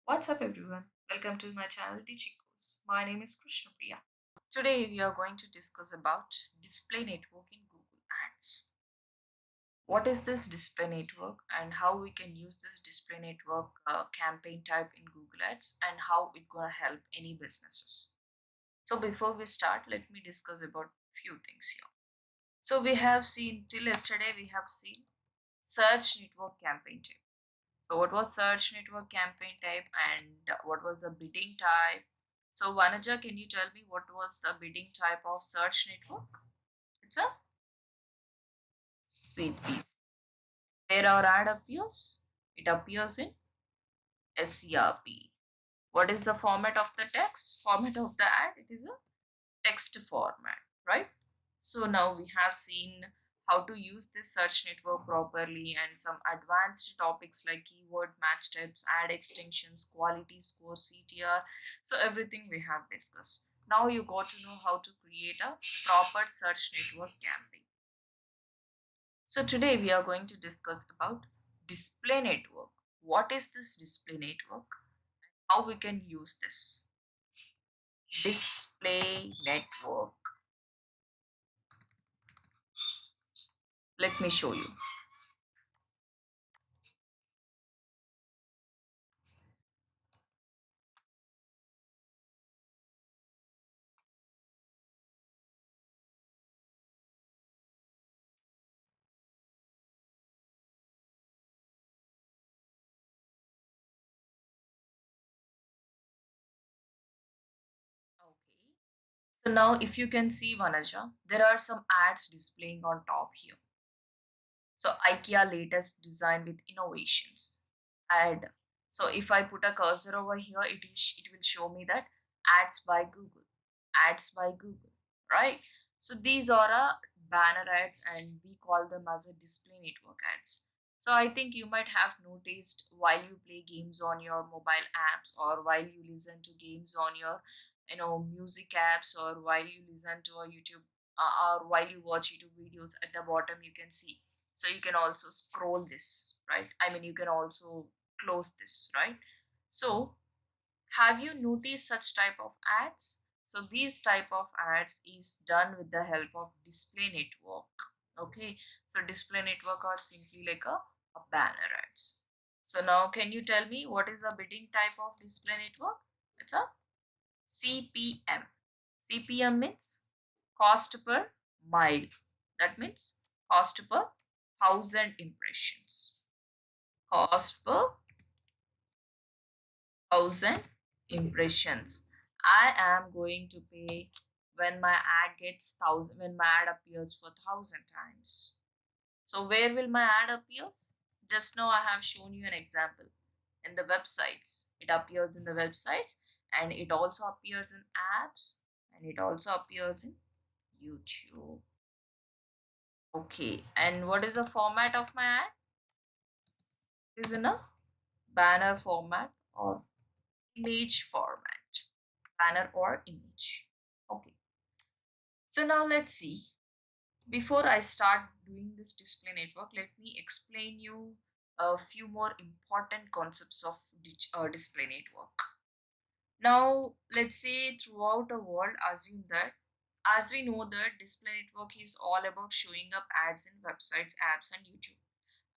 What's up, everyone? Welcome to my channel Teaching Course. My name is Krishna Priya. Today, we are going to discuss about display network in Google Ads. What is this display network and how we can use this display network campaign type in Google Ads and how it gonna help any businesses. So before we start, let me discuss about few things here. So we have seen till yesterday we have seen search network campaign type. So what was search network campaign type and what was the bidding type? So Vanaja, can you tell me what was the bidding type of search network? It's a CPC. Where our ad appears? It appears in SCRP. What is the format of the text? Format of the ad? It is a text format, right? So now we have seen how to use this search network properly and some advanced topics like keyword match types, ad extensions, quality score, CTR. So everything we have discussed. Now you got to know how to create a proper search network campaign. So today we are going to discuss about display network. What is this display network? How we can use this display network? Let me show you. Okay. So now if you can see Vanaja, there are some ads displaying on top here. So IKEA latest design with innovations ad. So if I put a cursor over here, it will show me that ads by Google, ads by Google, right? So these are a banner ads and we call them as a display network ads. So I think you might have noticed while you play games on your mobile apps or while you listen to games on your music apps or while you listen to a YouTube or while you watch YouTube videos at the bottom you can see, so you can also scroll this, right? I mean, you can also close this, right? So have you noticed such type of ads? So these type of ads is done with the help of display network. Okay, so display network are simply like a banner ads. So now can you tell me what is the bidding type of display network? It's a CPM. CPM means cost per mile. That means cost per 1,000 impressions. Cost per 1,000 impressions. I am going to pay when my ad gets 1,000, when my ad appears for 1,000 times. So where will my ad appears? Just now I have shown you an example in the websites. It appears in the websites and it also appears in apps and it also appears in YouTube. Okay, and what is the format of my ad? It is in a banner format or image format. Banner or image. Okay, so now let's see. Before I start doing this display network, let me explain you a few more important concepts of display network. Now, let's say throughout the world, assume that as we know that display network is all about showing up ads in websites, apps, and YouTube.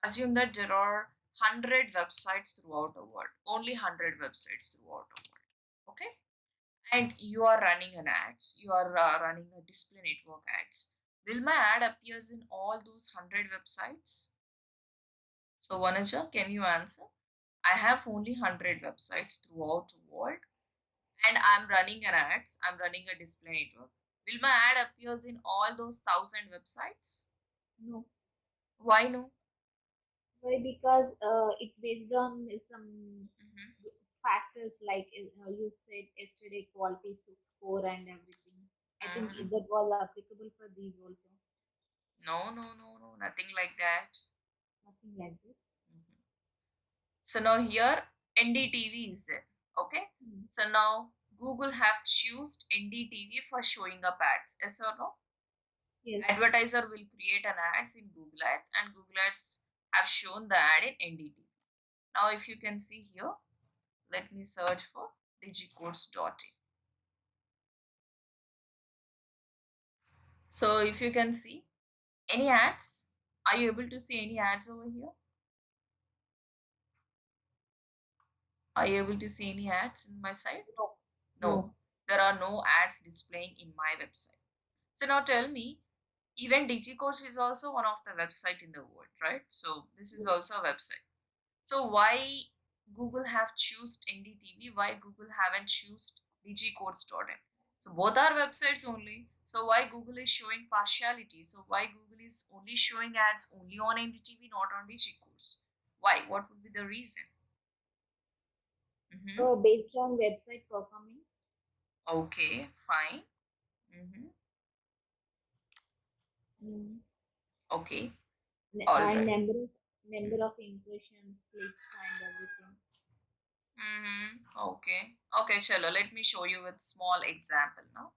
Assume that there are 100 websites throughout the world, only 100 websites throughout the world. Okay, and you are running an ads, you are running a display network ads. Will my ad appears in all those 100 websites? So Vanaja, can you answer? I have only 100 websites throughout the world and I'm running an ads, I'm running a display network. Will my ad appears in all those 1,000 websites? No. Why no? Why? Because it based on some Mhm. factors like you said yesterday, quality score and everything. I think Mhm. that was applicable for these also. No, no, no, no, nothing like that. Nothing like this. Mhm. So now here NDTV is there. Okay. Hmm. So now Google have choose NDTV for showing up ads. Yes or no? Yes. Advertiser will create an ads in Google Ads and Google Ads have shown the ad in NDTV. Now if you can see here, Let me search for digicodes.in. So if you can see any ads, are you able to see any ads over here? Are you able to see any ads in my site? No. No, No. there are no ads displaying in my website. So now tell me, even DigiCourse is also one of the website in the world, right? So this is Yes. also a website. So why Google have choose NDTV? Why Google haven't choose DigiCourse.in? So both are websites only. So why Google is showing partiality? So why Google is only showing ads only on NDTV, not on DigiCourse? Why? What would be the reason? Based on website performance. Okay, fine. Mm-hmm. Mm. Okay, all And right. number of impressions, clicks, and everything. Okay. Okay, chalo. Let me show you with small example now.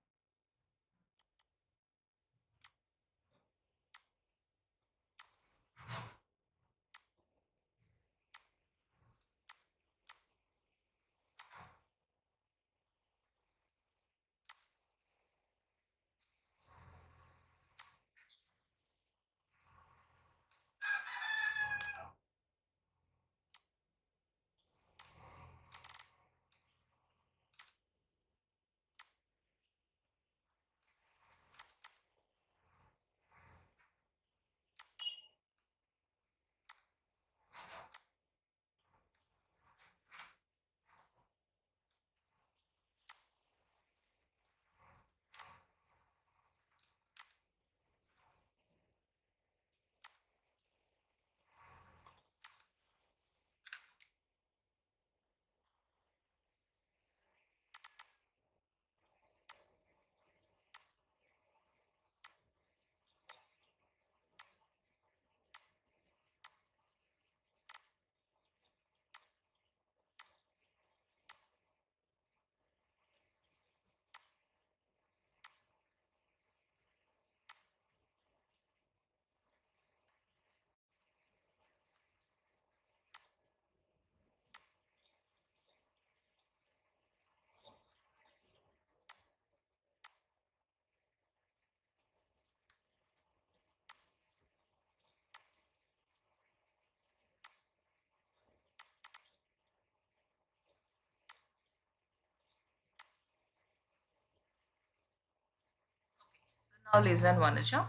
So now listen, Vanuja.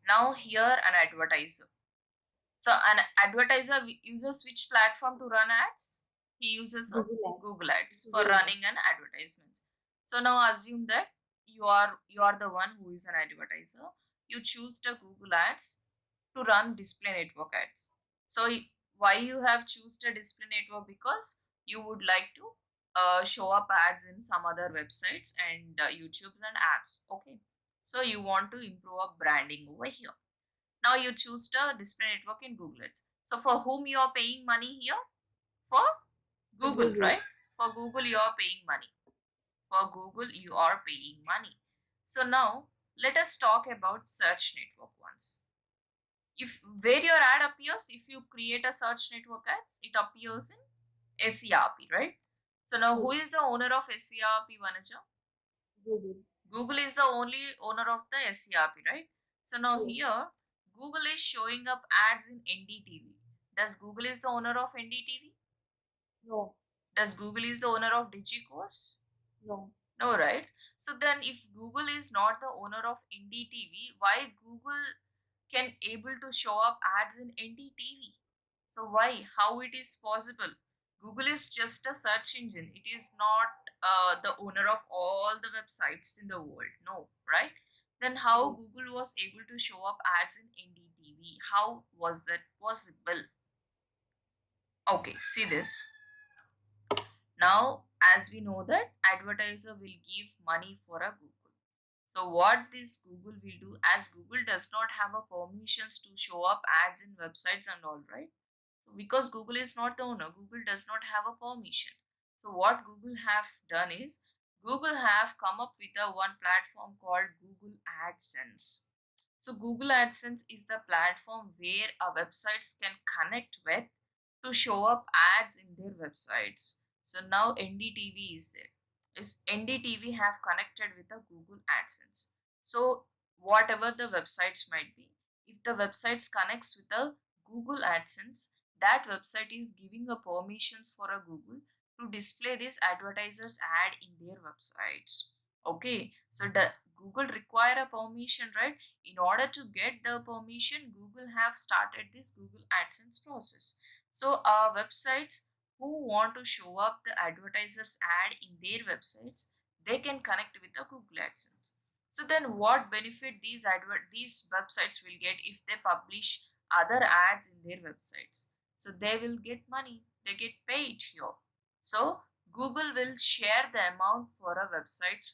Now here an advertiser. So an advertiser uses which platform to run ads? He uses a Google Ads. Google Ads for Google Ads. running an advertisement. So now assume that you are the one who is an advertiser. You choose the Google Ads to run display network ads. So why you have choose the display network? Because you would like to show up ads in some other websites and YouTube's and apps. Okay. So you want to improve up branding over here. Now you choose the display network in Google Ads. So for whom you are paying money here? For Google, Google. right? For Google you are paying money. For Google you are paying money. So now let us talk about search network once. If where your ad appears, if you create a search network ads, it appears in SERP, right? So now Yes. who is the owner of SERP, Vanaja? Google. Google is the only owner of the SCRP, right? So now Yes. here, Google is showing up ads in NDTV. Does Google is the owner of NDTV? No. Does Google is the owner of DigiCourse? No. No, right? So then if Google is not the owner of NDTV, why Google can able to show up ads in NDTV? So why? How it is possible? Google is just a search engine. It is not the owner of all the websites in the world. No, right? Then how Yes. Google was able to show up ads in NDTV? How was that possible? Okay, see this. Now, as we know that advertiser will give money for a Google. So what this Google will do, as Google does not have a permissions to show up ads in websites and all, right? So because Google is not the owner, Google does not have a permission. So what Google have done is Google have come up with a one platform called Google AdSense. So Google AdSense is the platform where a websites can connect with to show up ads in their websites. So now NDTV is there. Is NDTV have connected with the Google AdSense. So whatever the websites might be, if the websites connects with the Google AdSense, that website is giving a permissions for a Google to display this advertisers ad in their websites. Okay, so the Google require a permission, right? In order to get the permission, Google have started this Google AdSense process. So websites who want to show up the advertisers ad in their websites, they can connect with the Google AdSense. So then what benefit these websites will get if they publish other ads in their websites? So they will get money, they get paid here. So Google will share the amount for a website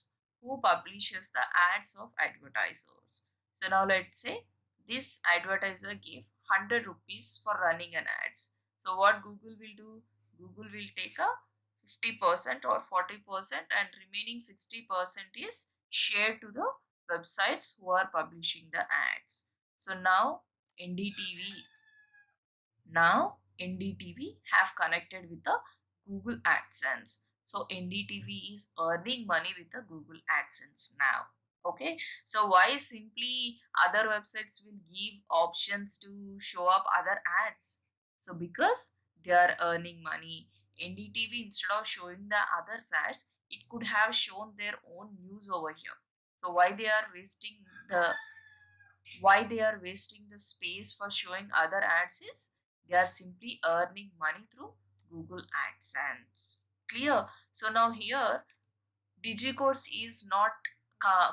who publishes the ads of advertisers. So now let's say this advertiser gave 100 rupees for running an ads. So what Google will do? Google will take a 50% or 40% and remaining 60% is shared to the websites who are publishing the ads. So now NDTV have connected with the Google AdSense. So NDTV is earning money with the Google AdSense now. Okay, so why simply other websites will give options to show up other ads? So because they are earning money, NDTV instead of showing the other ads, it could have shown their own news over here. So why they are wasting the space for showing other ads is they are simply earning money through Google AdSense. Clear? So now here DigiCourse is not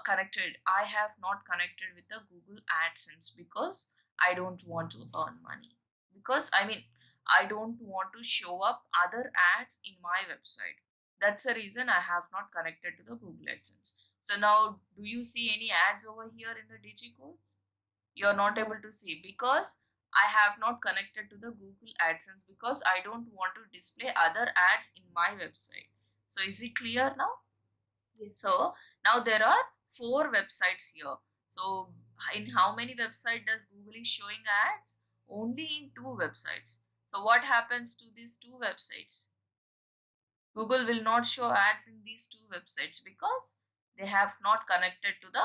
connected. I have not connected with the Google AdSense because I don't want to earn money. Because I don't want to show up other ads in my website. That's the reason I have not connected to the Google AdSense. So now, do you see any ads over here in the DigiCourse? You're not No. able to see because I have not connected to the Google AdSense because I don't want to display other ads in my website. So is it clear now? Yes. So now there are 4 websites here. So in how many websites does Google is showing ads? Only in 2 websites. So what happens to these 2 websites? Google will not show ads in these 2 websites because they have not connected to the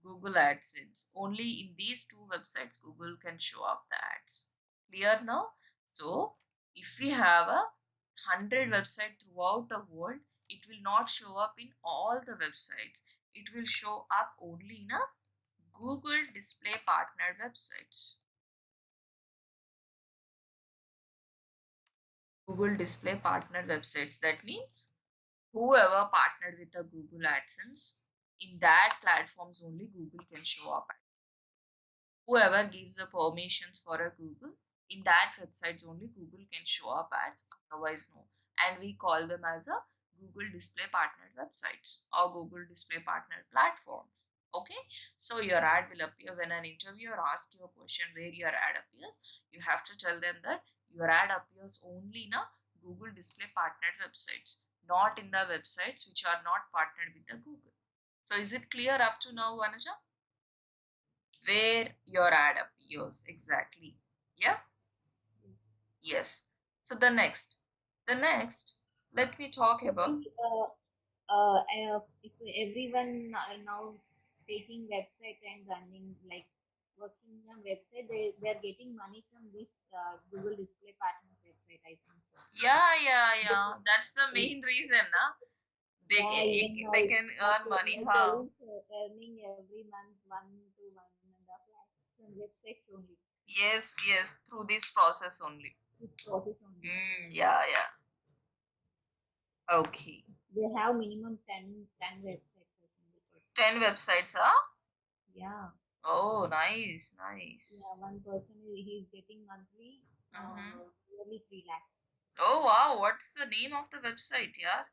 Google AdSense. Only in these 2 websites Google can show up the ads. Clear now? So if we have a 100 website throughout the world, it will not show up in all the websites. It will show up only in a Google Display Partner websites. Google Display Partner websites. That means whoever partnered with the Google AdSense, in that platforms only Google can show up. Whoever gives the permissions for a Google, in that websites only Google can show up ads, otherwise no. And we call them as a Google Display Partner websites or Google Display Partner platforms. Okay, so your ad will appear when an interviewer asks you a question where your ad appears. You have to tell them that your ad appears only in a Google Display Partner websites, not in the websites which are not partnered with the Google. So is it clear up to now, Vanaja? Where your ad appears exactly. Yeah. Yes. So the next let me talk I about. think if everyone are now taking website and running like working on website, they're getting money from this Google Display Partners website. I think so. Yeah, that's the They, main reason na. they yeah, ca- even they now can earn money. my How? colleagues are earning every month 1 to 1.5 lakhs from websites only. Yes, through this process only. This process only. Yeah, okay. They have minimum 10 websites for single person. 10 websites, huh? Yeah, Oh, nice. yeah. One person he's getting monthly Mm-hmm. nearly 3 lakhs. Oh wow, what's the name of the website? Yeah.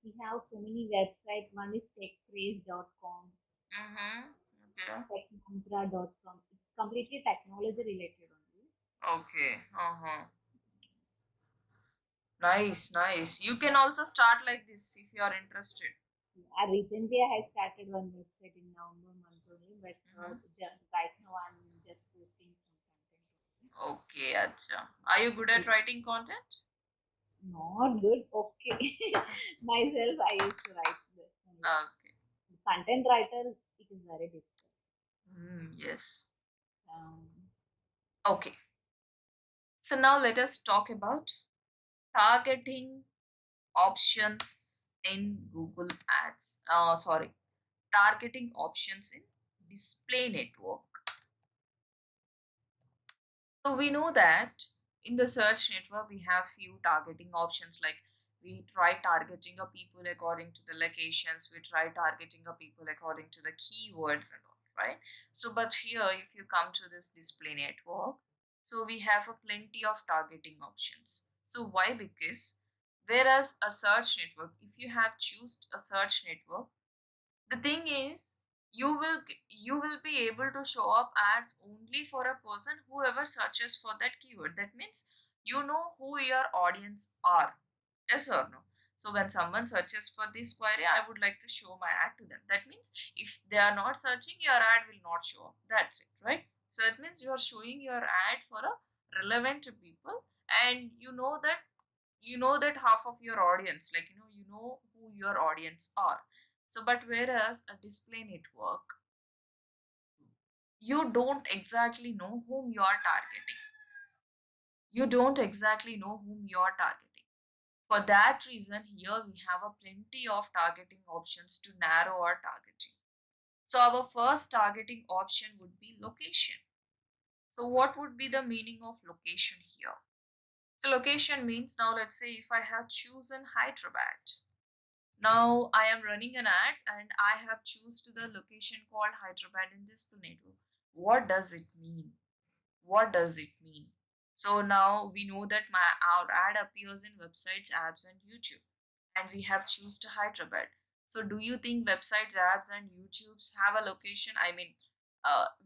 We have so many websites. One is techpraise.com, Mm-hmm. Okay. techmantra.com. It's completely technology related only. Okay. Nice. You can also start like this if you are interested. Recently I have started one website in November month only, but Mm-hmm. right now I'm just posting some content Okay, acha. Are you good at only. writing content? Not good. Okay. Myself, I used to write this only. Okay. Content writer, it is very difficult. Yes. Um, Okay. So now let us talk about targeting options in Google Ads. Sorry, targeting options in display network. So we know that in the search network we have few targeting options, like we try targeting a people according to the locations, we try targeting a people according to the keywords and all, right? So but here if you come to this display network, so we have a plenty of targeting options. So why? Because whereas a search network, if you have choose a search network, the thing is you will be able to show up ads only for a person whoever searches for that keyword. That means you know who your audience are. Yes or no? So when someone searches for this query, I would like to show my ad to them. That means if they are not searching, your ad will not show up. That's it, right? So that means you are showing your ad for a relevant people, and you know that half of your audience, like you know who your audience are. So but whereas a display network, you don't exactly know whom you are targeting. You don't exactly know whom you are targeting. For that reason, here we have a plenty of targeting options to narrow our targeting. So our first targeting option would be location. So what would be the meaning of location here? So location means, now let's say if I have chosen Hyderabad. Now I am running an ads and I have chosen the location called Hyderabad in display network. What does it mean? What does it mean? So now we know that our ad appears in websites, apps, and YouTube, and we have chosen Hyderabad. So do you think websites, apps, and YouTubes have a location? I mean,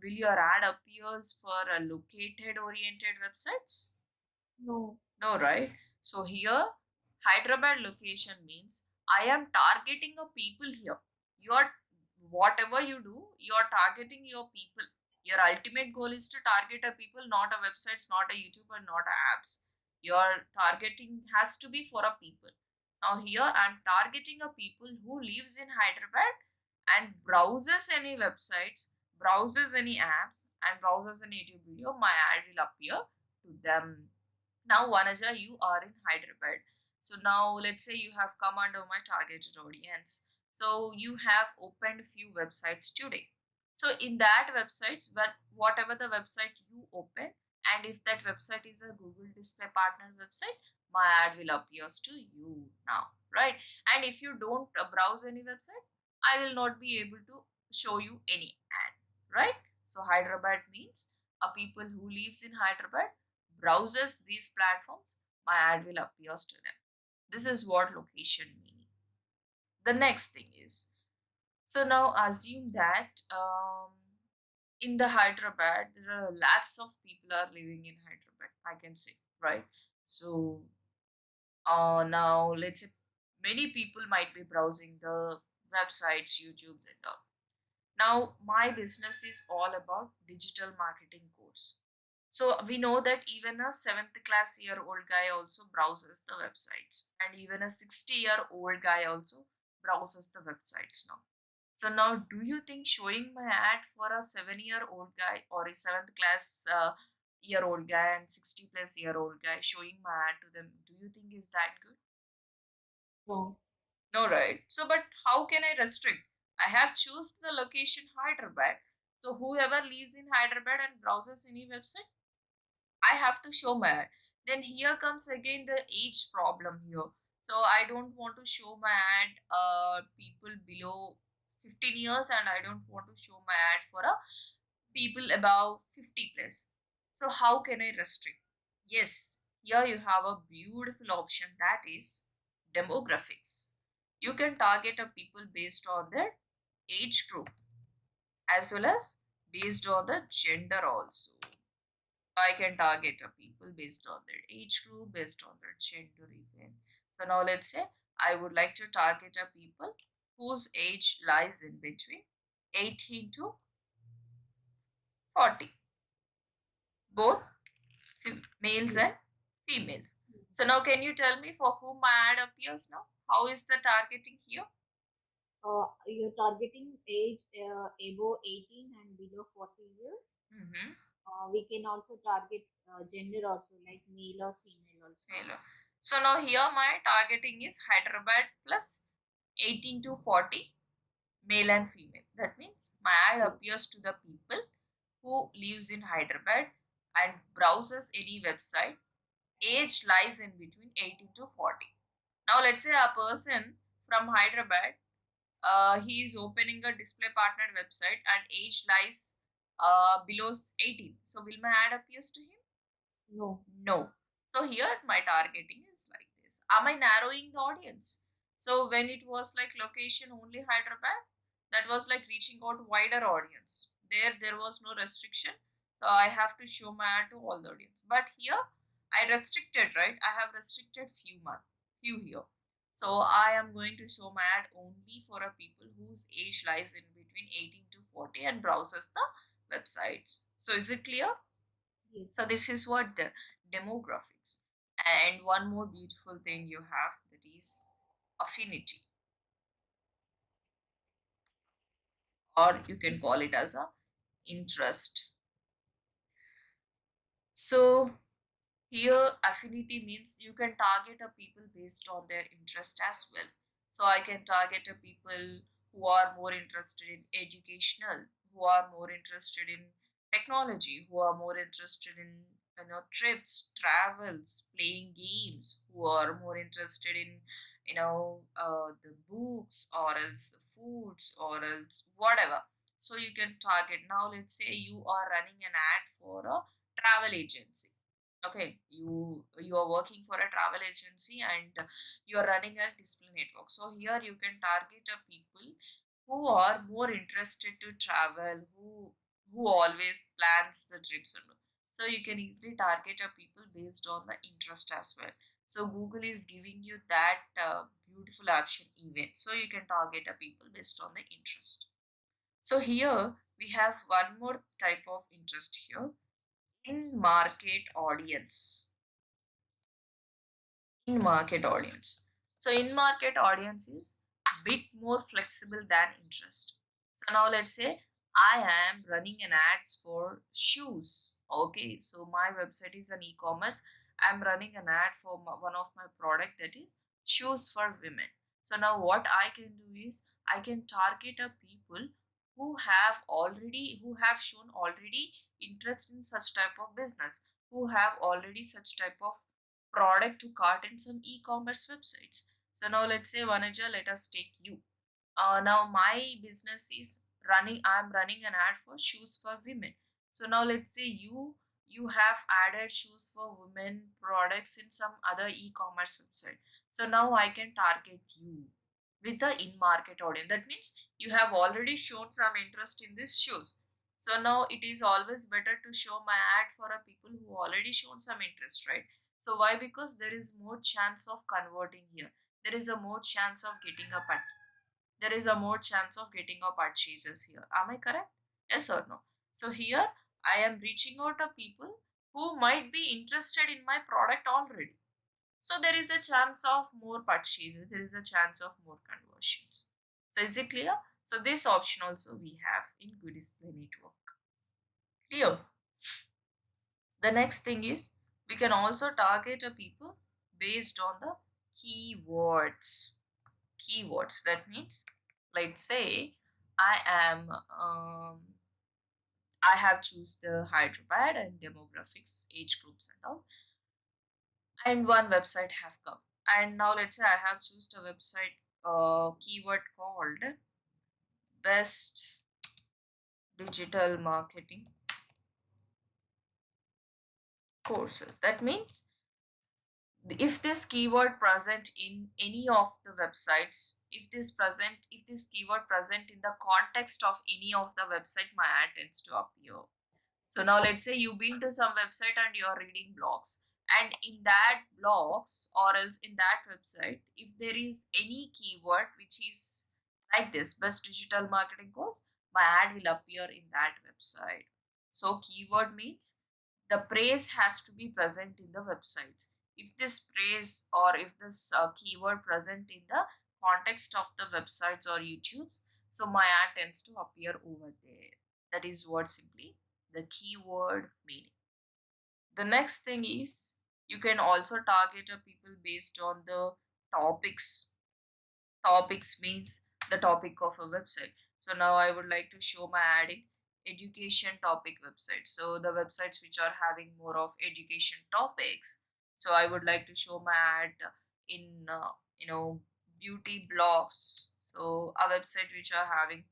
will your ad appears for a located oriented websites? no. No, right? So here, Hyderabad location means I am targeting a people here. You're whatever you do, you're targeting your people. Your ultimate goal is to target a people, not a websites, not a YouTube, or not a apps. Your targeting has to be for a people. Now here I'm targeting a people who lives in Hyderabad and browses any websites, browses any apps, and browses any YouTube video. My ad will appear to them. Now, Vanaja, you are in Hyderabad. So now let's say you have come under my targeted audience. So you have opened few websites today. So in that websites, whatever the website you open, and if that website is a Google Display Partner website, my ad will appears to you now, right? And if you don't browse any website, I will not be able to show you any ad, right? So Hyderabad means a people who lives in Hyderabad browses these platforms, my ad will appears to them. This is what location meaning. The next thing is, so now assume that in the Hyderabad there are lakhs of people are living in Hyderabad, I can say, right? So now let's say many people might be browsing the websites, YouTubes and all. Now, my business is all about digital marketing course. So we know that even a seventh class year old guy also browses the websites, and even a 60-year-old guy also browses the websites now. So now, do you think showing my ad for a 7-year-old guy or a seventh class year old guy and 60 plus year old guy, showing my ad to them, do you think is that good? No. No, right? So, but how can I restrict? I have choose the location Hyderabad. So, whoever lives in Hyderabad and browses any website, I have to show my ad. Then here comes again the age problem here. So, I don't want to show my ad people below 15 years, and I don't want to show my ad for a people above 50 plus. So, how can I restrict? Yes, here you have a beautiful option, that is demographics. You can target a people based on their age group as well as based on the gender also. I can target a people based on their age group, based on their gender even. So now let's say I would like to target a people whose age lies in between 18 to 40, both males and females. So now can you tell me for whom my ad appears now? How is the targeting here? You're targeting age above 18 and below 40 years. Mm-hmm. We can also target gender also, like male or female also. Hello. So now here my targeting is Hyderabad plus 18 to 40, male and female. That means my ad Yes. appears to the people who lives in Hyderabad and browses any website. Age lies in between 18 to 40. Now let's say a person from Hyderabad, he is opening a display partnered website and age lies below 18. So will my ad appears to him? No. No. So here my targeting is like this. Am I narrowing the audience? So when it was like location only Hyderabad, that was like reaching out wider audience. There was no restriction. So I have to show my ad to all the audience. But here I restricted, right? I have restricted few here. So I am going to show my ad only for a people whose age lies in between 18 to 40 and browses the websites. So is it clear? Yes. So this is what the demographics. And one more beautiful thing you have, that is affinity, or you can call it as a interest. So here affinity means you can target a people based on their interest as well. So I can target a people who are more interested in educational, who are more interested in technology, who are more interested in trips, travels, playing games, who are more interested in the books or else foods or else whatever. So you can target. Now let's say you are running an ad for a travel agency. Okay, you are working for a travel agency and you are running a display network. So here you can target a people who are more interested to travel, who always plans the trips and all. So you can easily target a people based on the interest as well. So Google is giving you that beautiful option even. So you can target a people based on the interest. So here we have one more type of interest here, in market audience. In market audience. So in market audience is bit more flexible than interest. So now let's say I am running an ads for shoes. Okay, so my website is an e-commerce. I'm running an ad for one of my product, that is shoes for women. So now what I can do is I can target a people who have shown already interest in such type of business, who have already such type of product to cart in some e-commerce websites. So now let's say Vanaja, let us take you. Now my business is running. I'm running an ad for shoes for women. So now let's say you have added shoes for women products in some other e-commerce website. So now I can target you with the in-market audience. That means you have already shown some interest in these shoes. So now it is always better to show my ad for a people who already shown some interest, right? So why? Because there is more chance of converting here. There is a more chance of getting a there is a more chance of getting a purchases here. Am I correct? Yes or no? So here I am reaching out to people who might be interested in my product already. So there is a chance of more purchases. There is a chance of more conversions. So is it clear? So this option also we have in Good Display Network. Clear? The next thing is we can also target a people based on the keywords. Keywords, that means, let's say I am I have choose the Hyderabad and demographics, age groups and all, and one website have come. And now let's say I have choose a website keyword called best digital marketing courses. That means if this keyword present in any of the websites, if this keyword present in the context of any of the website, my ad tends to appear. So now let's say you've been to some website and you're reading blogs, and in that blogs or else in that website, if there is any keyword which is like this best digital marketing course, my ad will appear in that website. So keyword means the praise has to be present in the websites. if this phrase or if this keyword present in the context of the websites or YouTube's, so my ad tends to appear over there. That is what simply the keyword meaning. The next thing is you can also target a people based on the topics. Topics means the topic of a website. So now I would like to show my ad in education topic website. So the websites which are having more of education topics. So I would like to show my ad in beauty blogs. So a website which are having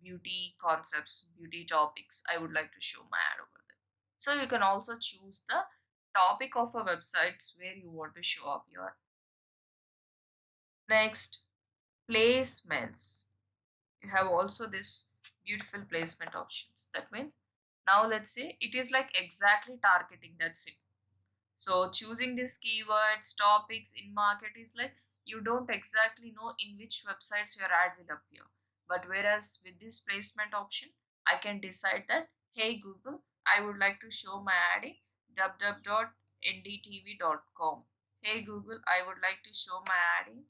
beauty concepts, beauty topics. I would like to show my ad over there. So you can also choose the topic of a website where you want to show up your. Next, placements. You have also this beautiful placement options. That means now let's say it is like exactly targeting, that's it. So choosing these keywords topics in market is like you don't exactly know in which websites your ad will appear, but whereas with this placement option I can decide that, hey Google, I would like to show my ad in www.ndtv.com. Hey Google, I would like to show my ad in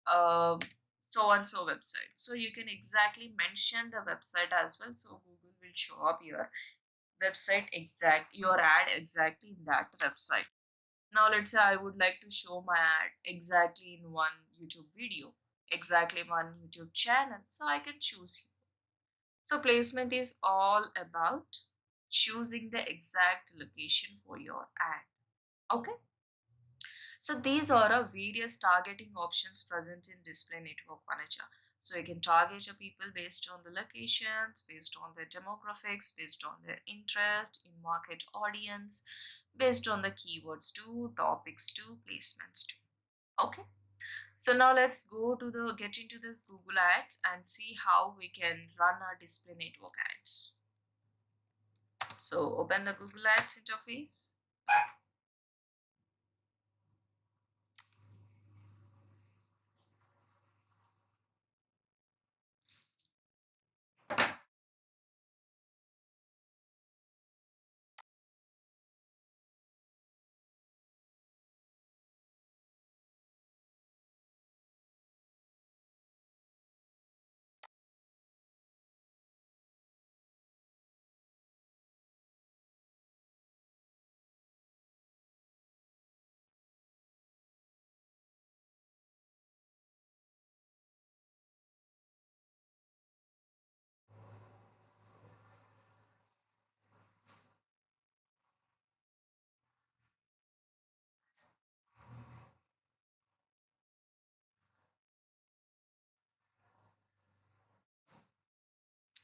um, so and so website. So you can exactly mention the website as well. So Google will show up your website exact your ad exactly in that website. Now let's say I would like to show my ad exactly in one YouTube video, exactly one YouTube channel. So I can choose here. So placement is all about choosing the exact location for your ad. Okay. So these are a various targeting options present in display network manager. So you can target your people based on the locations, based on their demographics, based on their interest in market audience, based on the keywords too, topics too, placements too. Okay. So now let's go to the get into this Google Ads and see how we can run our display network ads. So open the Google Ads interface.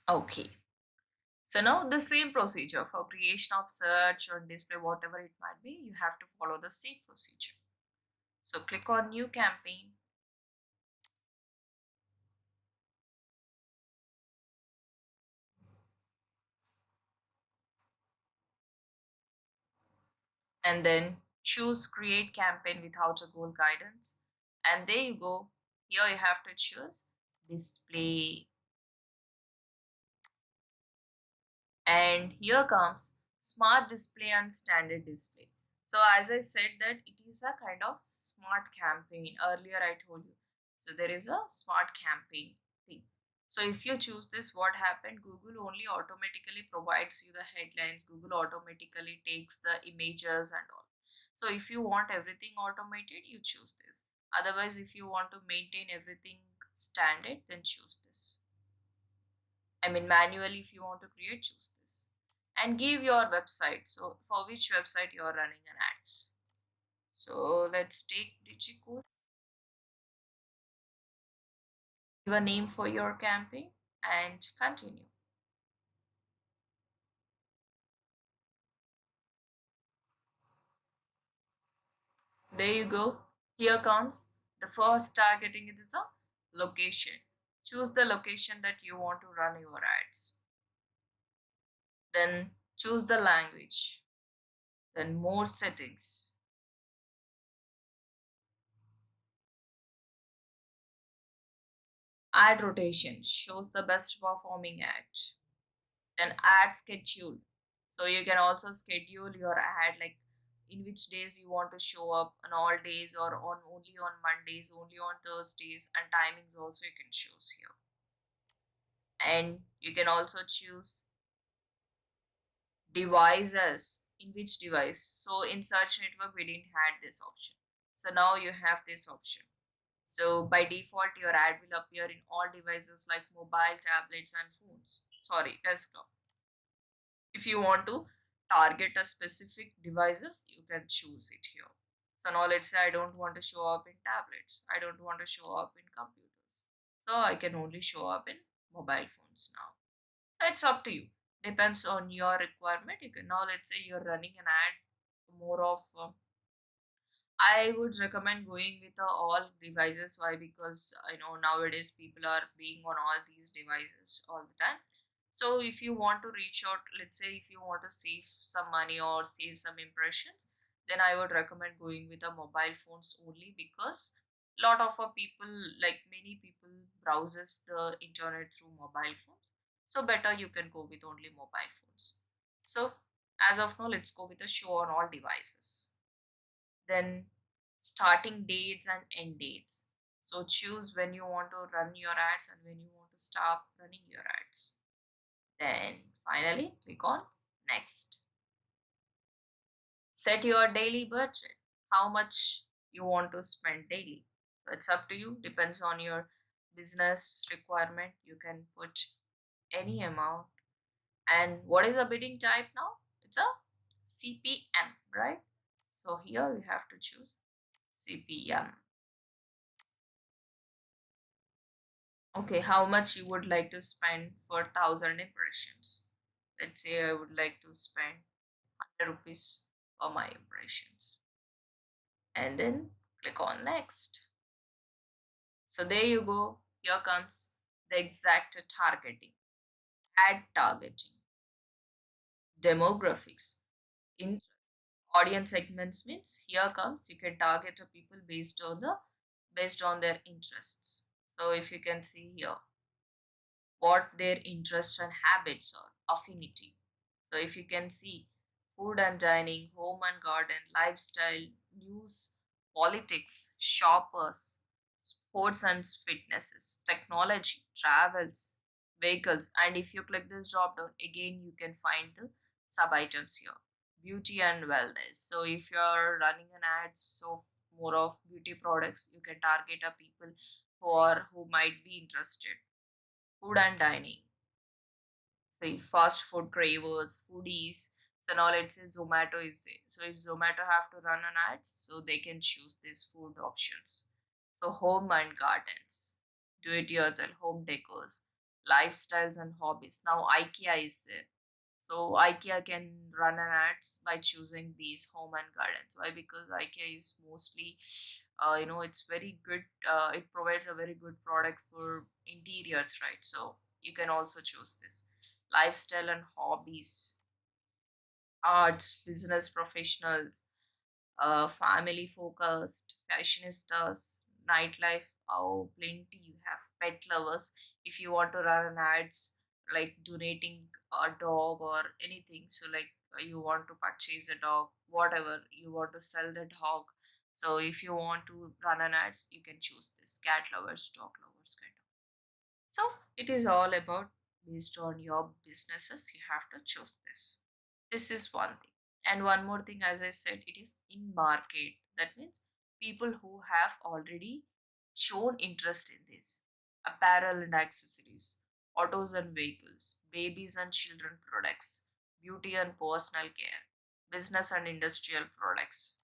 Okay. So now the same procedure for creation of search or display, whatever it might be, you have to follow the same procedure. So click on new campaign, and then choose create campaign without a goal guidance. And there you go. Here you have to choose display. And here comes smart display and standard display. So as I said that it is a kind of smart campaign. Earlier I told you. So there is a smart campaign thing. So if you choose this, what happened? Google only automatically provides you the headlines. Google automatically takes the images and all. So if you want everything automated, you choose this. Otherwise, if you want to maintain everything standard, then choose this. I mean, manually, if you want to create, choose this. And give your website. So, for which website you are running an ads. So, let's take DigiCode. Give a name for your campaign and continue. There you go. Here comes the first targeting. It is a location. Choose the location that you want to run your ads. Then choose the language. Then more settings. Ad rotation shows the best performing ad. Then ad schedule. So you can also schedule your ad like in which days you want to show up, on all days or on only on Mondays, only on Thursdays, and timings also you can choose here. And you can also choose devices, in which device. So in search network we didn't had this option, so now you have this option. So by default your ad will appear in all devices like mobile, tablets and phones, sorry, desktop. If you want to target a specific devices, you can choose it here. So now let's say I don't want to show up in tablets, I don't want to show up in computers, so I can only show up in mobile phones now. It's up to you, depends on your requirement. You can now, let's say you're running an ad more of I would recommend going with all devices. Why? Because I know nowadays people are being on all these devices all the time. So if you want to reach out, let's say if you want to save some money or save some impressions, then I would recommend going with the mobile phones only, because lot of people, like many people, browses the internet through mobile phones. So better you can go with only mobile phones. So as of now, let's go with a show on all devices. Then starting dates and end dates. So choose when you want to run your ads and when you want to stop running your ads. Then finally click on next. Set your daily budget. How much you want to spend daily. So it's up to you, depends on your business requirement. You can put any amount. And what is a bidding type now? It's a CPM, right? So here we have to choose CPM. Okay, how much you would like to spend for 1,000 impressions? Let's say I would like to spend 100 rupees for my impressions. And then click on next. So there you go. Here comes the exact targeting, ad targeting, demographics, in audience segments means here comes you can target a people based on their interests. So if you can see here, what their interests and habits are, affinity. So if you can see food and dining, home and garden, lifestyle, news, politics, shoppers, sports and fitnesses, technology, travels, vehicles, and if you click this drop down again, you can find the sub items here, beauty and wellness. So if you're running an ads, so more of beauty products, you can target a people who might be interested. Food and dining, say fast food cravers, foodies. So now let's say Zomato is there. So if Zomato have to run an ads, so they can choose these food options. So home and gardens, do it yourself, home decors, lifestyles and hobbies. Now IKEA is there. So IKEA can run an ads by choosing these home and gardens. Why? Because IKEA is mostly, it's very good. It provides a very good product for interiors, right? So you can also choose this. Lifestyle and hobbies, arts, business professionals, family focused, fashionistas, nightlife. Oh, plenty. You have pet lovers. If you want to run an ads like donating a dog or anything, so like you want to purchase a dog, whatever you want to sell the dog. So if you want to run an ads, you can choose this cat lovers, dog lovers kind of. So it is all about based on your businesses, you have to choose this. This is one thing. And one more thing, as I said, it is in market. That means people who have already shown interest in this. Apparel and accessories, autos and vehicles, babies and children products, beauty and personal care, business and industrial products.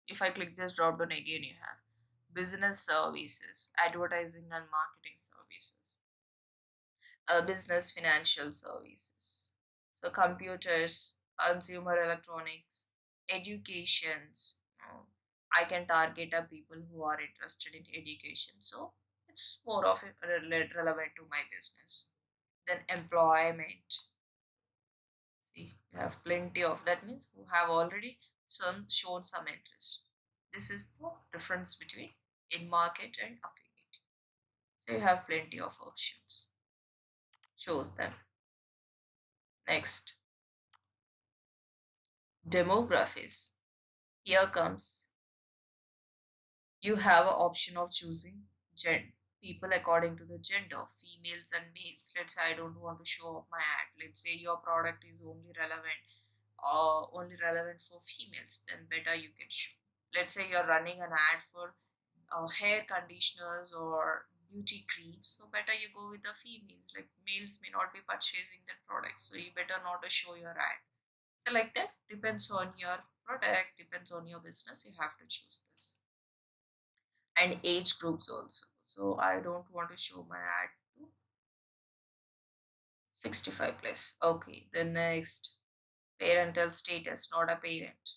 If I click this drop down again, you have business services, advertising and marketing services, business financial services. So computers, consumer electronics, educations. I can target a people who are interested in education. So it's more of relevant to my business. Then employment. See, you have plenty of that means who have already shown some interest. This is the difference between in market and affiliate. So you have plenty of options. Choose them. Next, demographics. Here comes, you have an option of choosing people according to the gender, females and males. Let's say I don't want to show up my ad. Let's say your product is only relevant for females, then better you can show. Let's say you're running an ad for hair conditioners or beauty creams, so better you go with the females. Like males may not be purchasing that product, so you better not to show your ad. So like that, depends on your product, depends on your business, you have to choose this. And age groups also, so I don't want to show my ad to 65 plus. Okay, the next, parental status, not a parent.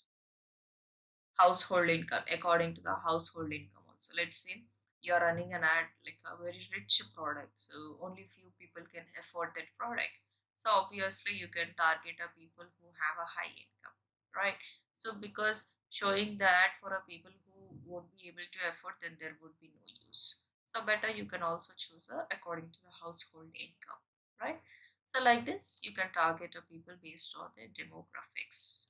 Household income, according to the household income also. Let's say you're running an ad like a very rich product, so only few people can afford that product, so obviously you can target a people who have a high income, right? So because showing the ad for a people who won't be able to afford, then there would be no use. So better you can also choose a according to the household income, right? So like this you can target a people based on their demographics.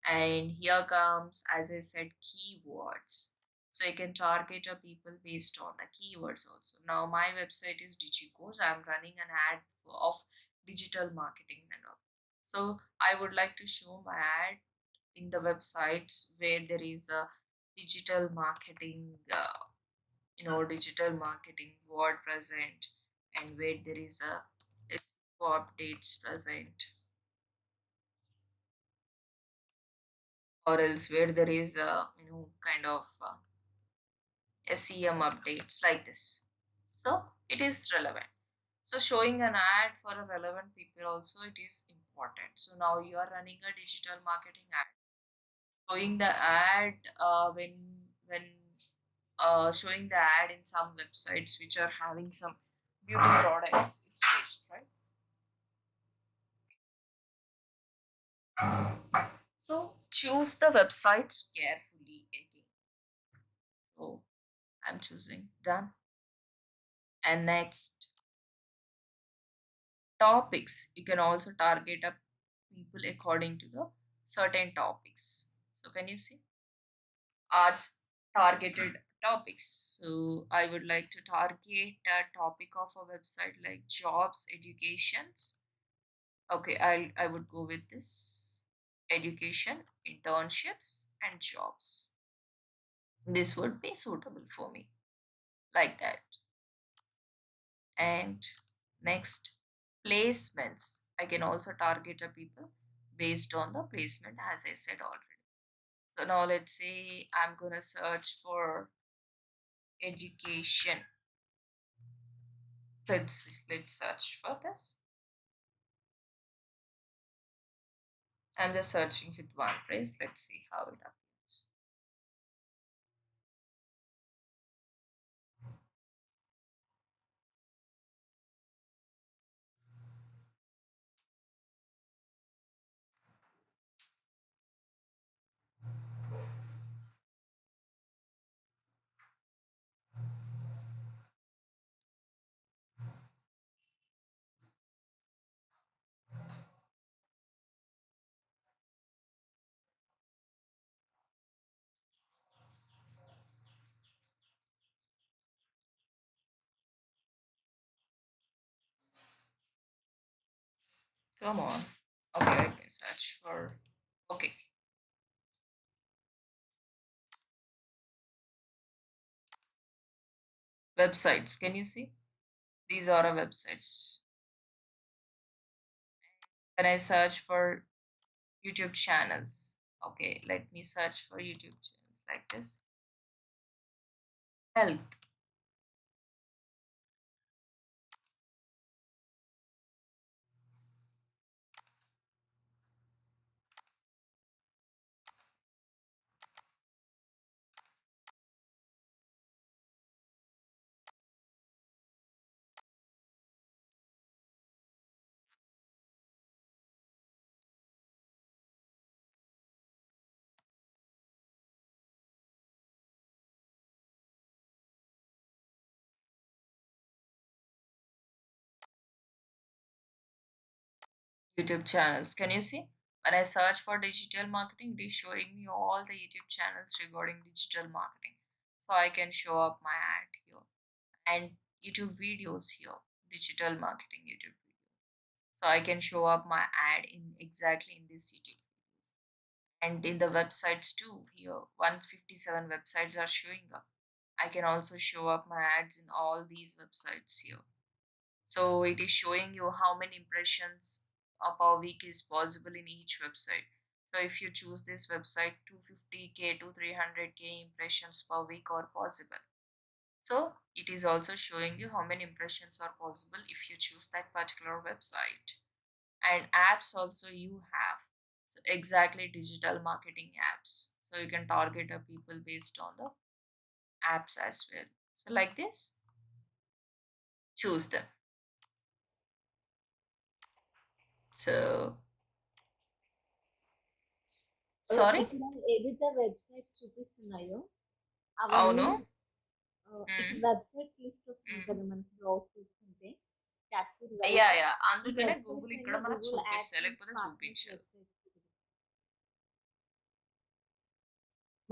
And here comes, as I said, keywords. So you can target a people based on the keywords also. Now my website is DigiCourse. I'm running an ad of digital marketing and all. So I would like to show my ad in the websites where there is a digital marketing, digital marketing word present, and where there is a SEO updates present, or else where there is a kind of SEM updates like this. So it is relevant. So showing an ad for a relevant people also, it is important. So now you are running a digital marketing ad. Showing the ad when showing the ad in some websites which are having some beauty products, it's waste, right? So choose the websites carefully again. So I'm choosing done. And next, topics, you can also target a people according to the certain topics. So can you see, arts targeted topics. So I would like to target a topic of a website like jobs, educations. Okay, I would go with this, education, internships and jobs. This would be suitable for me, like that. And next, placements, I can also target a people based on the placement, as I said already. So now let's say I'm gonna search for education. Let's search for this. I'm just searching with one phrase. Let's see how it appears. Come on. Okay, let me search for. Okay, websites. Can you see? These are our websites. When I search for YouTube channels, okay, let me search for YouTube channels like this. Health. YouTube channels. Can you see? When I search for digital marketing, it is showing me all the YouTube channels regarding digital marketing. So I can show up my ad here and YouTube videos here, digital marketing YouTube video. So I can show up my ad in exactly in this YouTube videos. And in the websites too, here 157 websites are showing up. I can also show up my ads in all these websites here. So it is showing you how many impressions per week is possible in each website. So if you choose this website, 250K to 300K impressions per week are possible. So it is also showing you how many impressions are possible if you choose that particular website. And apps also you have. So exactly digital marketing apps. So you can target a people based on the apps as well. So like this, choose them. So sorry. ఇప్పుడు ఏదైతే websites చూపిస్తున్నాయో అవన్నీ అవును. ఇప్పుడు హ్మ్. Websites list వస్తుంది హ్మ్. కదా మనకి బ్రౌజ్ చూసుకుంటే కేటగిరీ వైజ్ యాహ్! యాహ్! ఈ అందుకనే గూగుల్ వెబ్సైట్స్ ఇక్కడ అన్ని మనకు గూగుల్ చూపిస్తాయి. యాడ్సెన్స్ లేకపోతే పార్ట్నర్స్ చూపించదు. వెబ్సైట్స్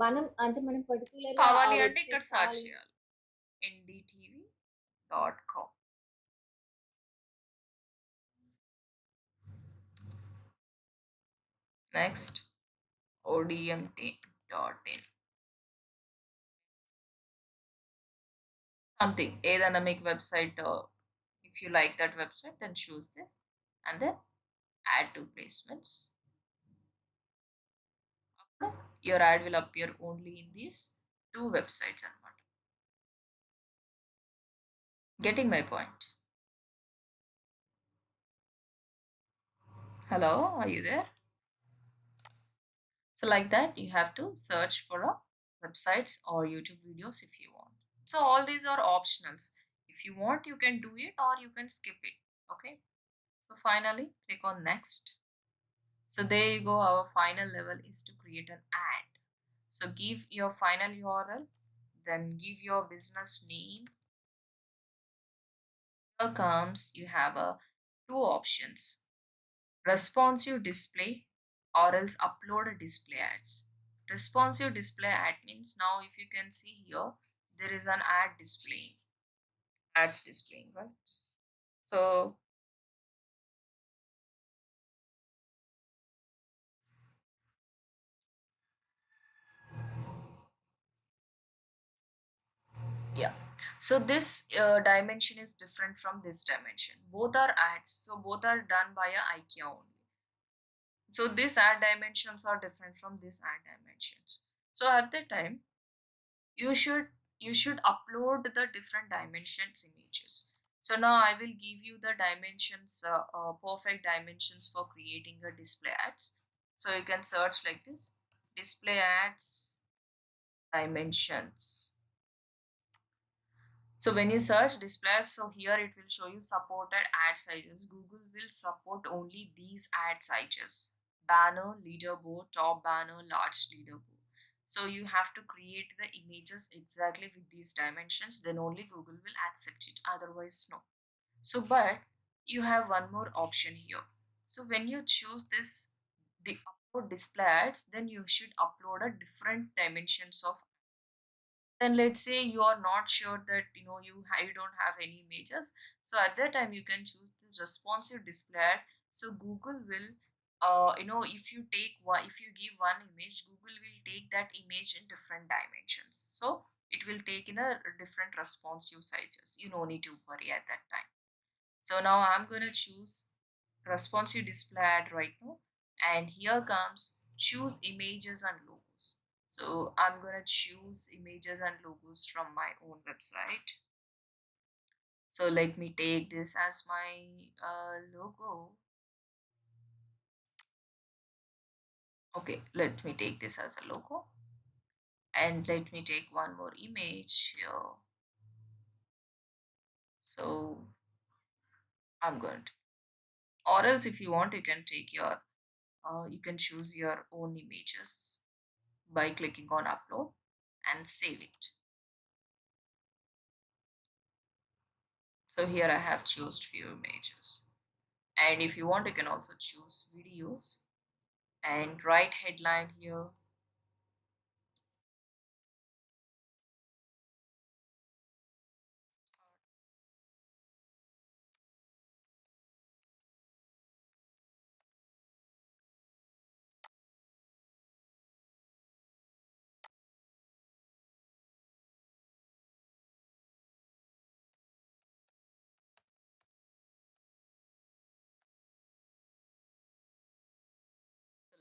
మనం అంటే మనం పర్టికులర్ గా ఆ కావాలి అంటే ఇక్కడ వెబ్సైట్ సెర్చ్ కావాలి. చేయాలి. ndtv.com. Next odmt.in. సంథింగ్ ఏదైనా మీకు website if you like that website, then choose this and then add to placements. Your ad will appear only in these two websites అన్నమాట. Getting my point? Hello, are you there? So like that, you have to search for a websites or YouTube videos if you want. So all these are optionals. If you want, you can do it or you can skip it. Okay. So finally, click on next. So there you go. Our final level is to create an ad. So give your final URL, then give your business name. Here comes you have a two options: responsive display or else upload a display ads. Responsive display ad means now if you can see here, there is an ad displaying, ads displaying, right? So yeah, so this dimension is different from this dimension. Both are ads, so both are done by a IKEA only. So these ad dimensions are different from these ad dimensions. So at the time, you should you should upload the different dimensions images. So now I will give you the dimensions, perfect dimensions for creating a display ads. So you can search like this: display ads dimensions. So when you search display ads, so here it will show you supported ad sizes. Google will support only these ad sizes: banner, leaderboard, top banner, large leaderboard. So you have to create the images exactly with these dimensions, then only Google will accept it. Otherwise, no. So, but you have one more option here. So when you choose this the upload display ads, then you should upload a different dimensions of. Then let's say you are not sure that you don't have any images, so at that time you can choose this responsive display ad. So Google will if you take one, if you give one image, Google will take that image in different dimensions, so it will take in a different responsive sizes. You no need to worry at that time. So now I'm gonna choose responsive display ad right now, and here comes choose images and logos. So I'm gonna choose images and logos from my own website. So let me take this as my logo. Okay, let me take this as a logo, and let me take one more image here. So I'm going to, or else if you want, you can take your you can choose your own images by clicking on upload and save it. So here I have chosen few images, and if you want you can also choose videos. and write headline here.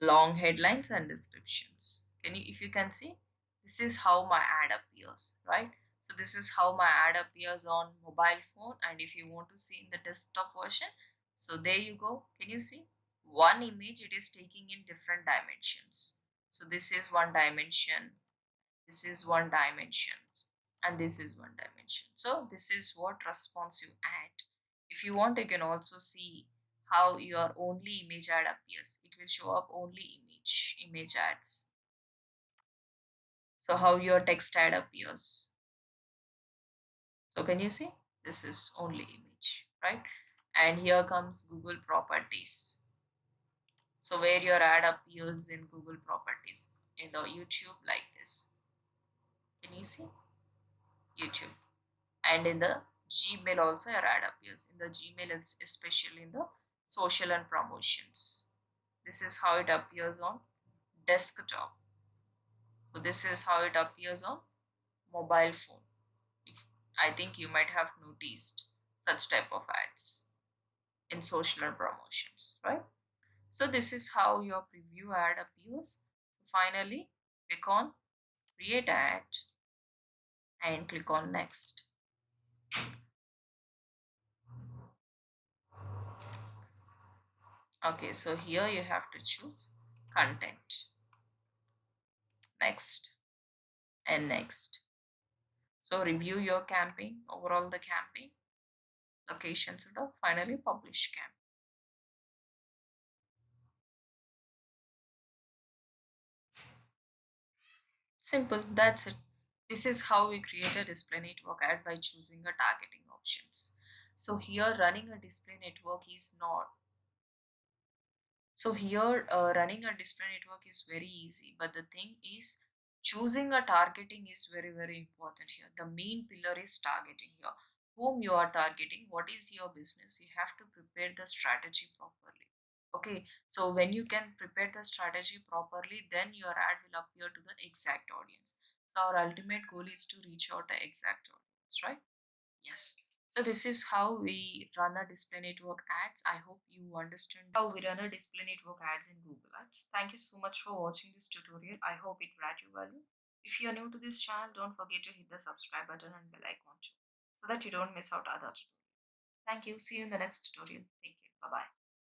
Long headlines and descriptions. Can you, if you can see, this is how my ad appears, right? So this is how my ad appears on mobile phone, and if you want to see in the desktop version, so there you go. Can you see one image? It is taking in different dimensions. So this is one dimension, this is one dimension, and this is one dimension. So this is what responsive ad. If you want, you can also see how your only image ad appears. It will show up only image ads. So how your text ad appears. So can you see, this is only image, right? And here comes Google properties. So where your ad appears in Google properties, in the YouTube, like this. Can you see YouTube? And in the Gmail also your ad appears in the Gmail, especially in the social and promotions. This is how it appears on desktop. So this is how it appears on mobile phone. If, I think you might have noticed such type of ads in social and promotions, right? So this is how your preview ad appears. So finally click on create ad and click on next. Okay, so here you have to choose content, next, and next. So review your campaign, overall the campaign, location setup, finally publish campaign. Simple, that's it. This is how we create a display network ad by choosing a targeting options. So here running a display network is not. So here running a display network is very easy, but the thing is choosing a targeting is very important here. The main pillar is targeting here. Whom you are targeting, what is your business, you have to prepare the strategy properly. Okay, so when you can prepare the strategy properly, then your ad will appear to the exact audience. So our ultimate goal is to reach out the exact audience, right? Yes. So this is how we run a display network ads. I hope you understand how we run a display network ads in Google Ads. Thank you so much for watching this tutorial. I hope it brought you value. If you are new to this channel, don't forget to hit the subscribe button and bell icon too, so that you don't miss out other tutorials. Thank you. See you in the next tutorial. Take care. Bye bye.